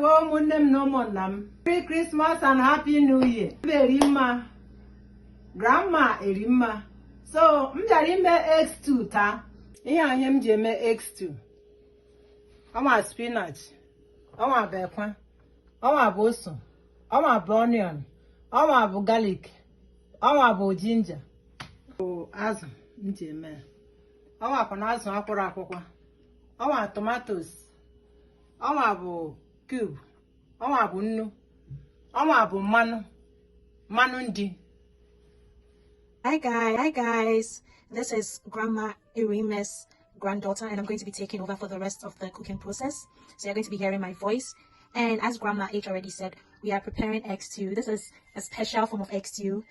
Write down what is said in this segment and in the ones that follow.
Merry Christmas and Happy New Year. Verima. Grandma erima. So, mjarime X2 ta. Iya anyem jeme X2. Oma spinach. Oma bekwan. Oma boso. Oma onion. Oma bu garlic. Oma bu ginger. O azụ njeme. Oma kona azụ akwụrụ akwụkwọ. Oma tomatoes. Oma bu cube. Oma bu nnu. Oma bu mmanụ. Mmanụ ndị. Hi guys, this is Grandma Irime's granddaughter, and I'm going to be taking over for the rest of the cooking process. So you're going to be hearing my voice. And as Grandma H already said, we are preparing egg stew. This is a special form of egg stew,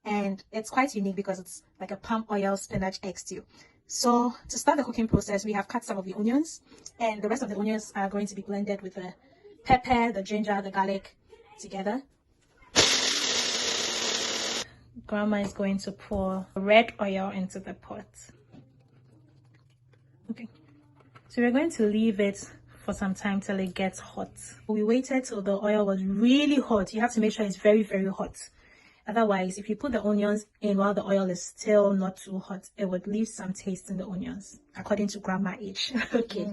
and it's quite unique because it's like a palm oil spinach egg stew. So to start the cooking process, we have cut some of the onions, and the rest of the onions are going to be blended with the pepper, the ginger, the garlic together. Grandma is going to pour red oil into the pot. Okay, so we're going to leave it for some time till it gets hot. We waited till the oil was really hot. You have to make sure it's very, very hot. Otherwise, if you put the onions in while the oil is still not too hot, it would leave some taste in the onions, according to Grandma H. Okay.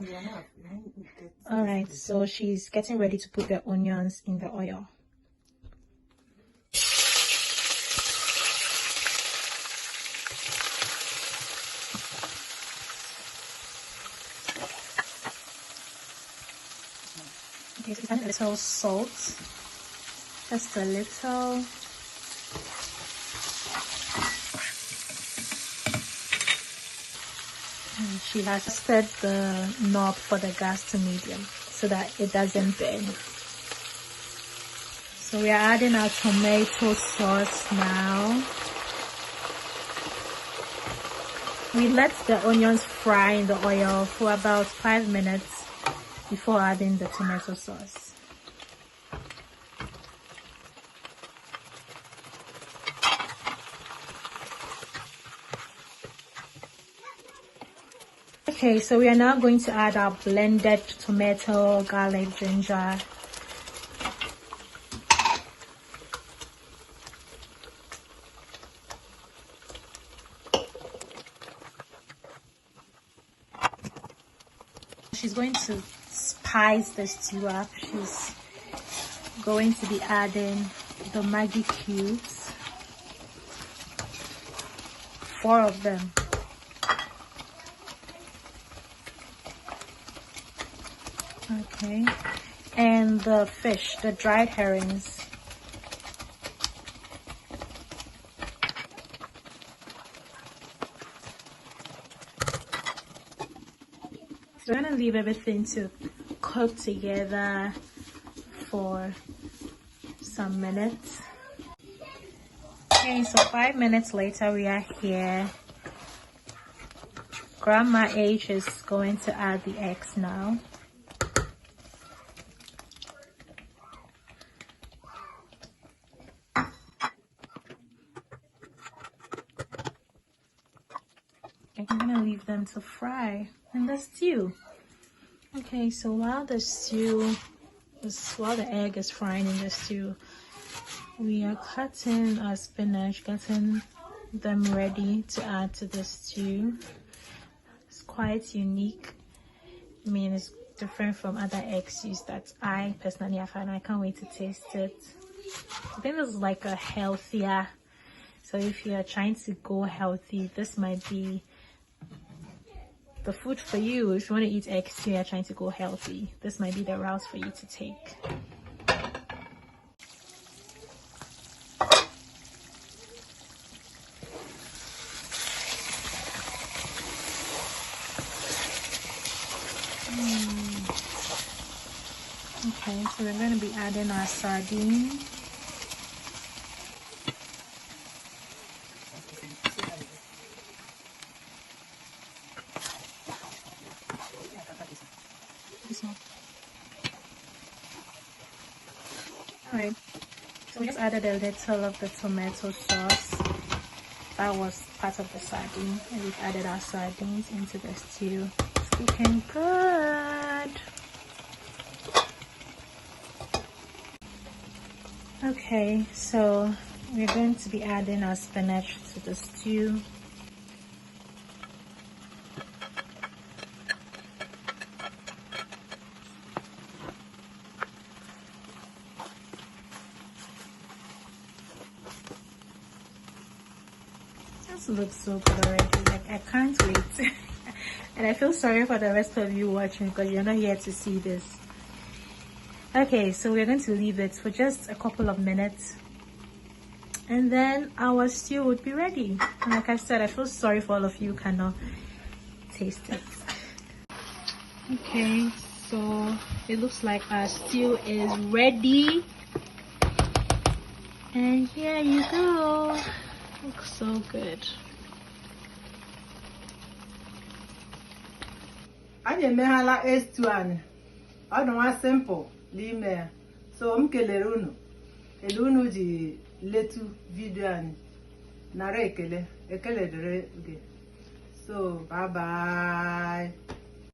All right, so she's getting ready to put the onions in the oil. Okay, so a little salt, just a little. And she has set the knob for the gas to medium so that it doesn't burn. So we are adding our tomato sauce now. We let the onions fry in the oil for about 5 minutes before adding the tomato sauce. Okay, so we are now going to add our blended tomato, garlic, ginger. She's going to spice the stew up. She's going to be adding the Maggi cubes, 4 of them. Okay, and the fish, the dried herrings. So we're gonna leave everything to cook together for some minutes. Okay, so 5 minutes later we are here. Grandma H is going to add the eggs now. I'm gonna leave them to fry in the stew. Okay, so while the egg is frying in the stew, we are cutting our spinach, getting them ready to add to the stew. It's quite unique. I mean, it's different from other egg stews that I personally have had. I can't wait to taste it. I think this is like a healthier, so if you are trying to go healthy, this might be the food for you. If you want to eat eggs too, you're trying to go healthy, this might be the route for you to take. Okay, so we're going to be adding our sardines. Alright, so we just added a little of the tomato sauce. That was part of the sardine, and we've added our sardines into the stew. It's looking good. Okay, so we're going to be adding our spinach to the stew. This looks so good already. Like, I can't wait. And I feel sorry for the rest of you watching because you're not here to see this. Okay, so we're going to leave it for just a couple of minutes, and then our stew would be ready. And like I said, I feel sorry for all of you who cannot taste it. Okay, so it looks like our stew is ready, and here you go. Looks so good. Anyị emeghala estu anyị. Ọ dị nwa simple n'ime ya. So m kelere unu. Ele unu ji letu video anyị. Nara ekele. Ekele dịrị gị. So bye bye.